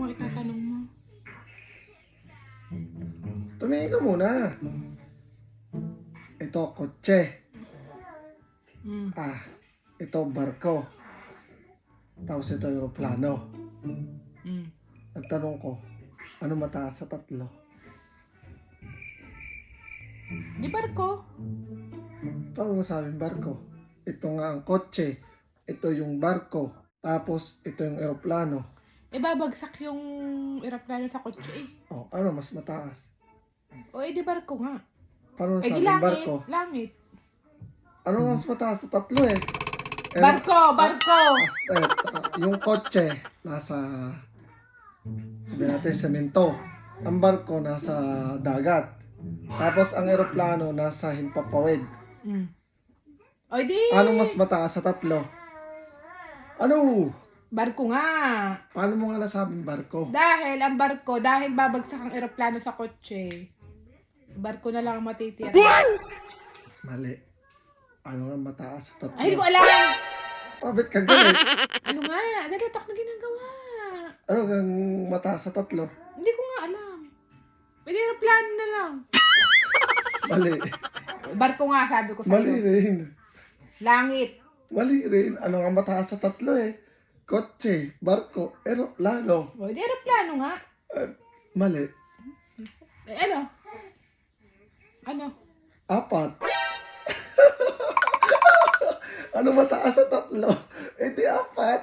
ang itatanong mo? Tumingin ka muna. Ito, kotse. Ito, barko. Tapos ito, aeroplano. Ang tanong ko, ano mataas sa tatlo? Di barko. Paano nasabing barko? Ito nga ang kotse. Ito yung barko. Tapos, ito yung aeroplano. Babagsak yung eroplano sa kotse eh. Oh, ano mas mataas? O di barko nga. Paano Di nasabing langit. barko? Langit. Ano nga mas mataas sa tatlo eh? Barko! Yung kotse, nasa, sabihin natin, semento. Ang barko, nasa dagat. Tapos, ang eroplano, nasa himpapawid. O di... Anong mas mataas sa tatlo? Ano? Barko nga. Paano mo nga nasabing barko? Dahil ang barko, dahil babagsak ang eroplano sa kotse, barko na lang ang matitira. Mali. Ano nga mataas sa tatlo? Ay, hindi ko alam. Pabit ka galit. Ano nga? Dali, tak na ginagawa. Ano kang mataas sa tatlo? Hindi ko nga alam. Pwede eroplano na lang. Mali. Barko nga, sabi ko Mali sa'yo. rin. Langit. Mali rin. Ano nga mataas sa tatlo eh? Kotse, barko, eroplano. O, di eroplano nga. Mali. Ano? Ano? Apat. Ano mataas sa tatlo? Eh di apat.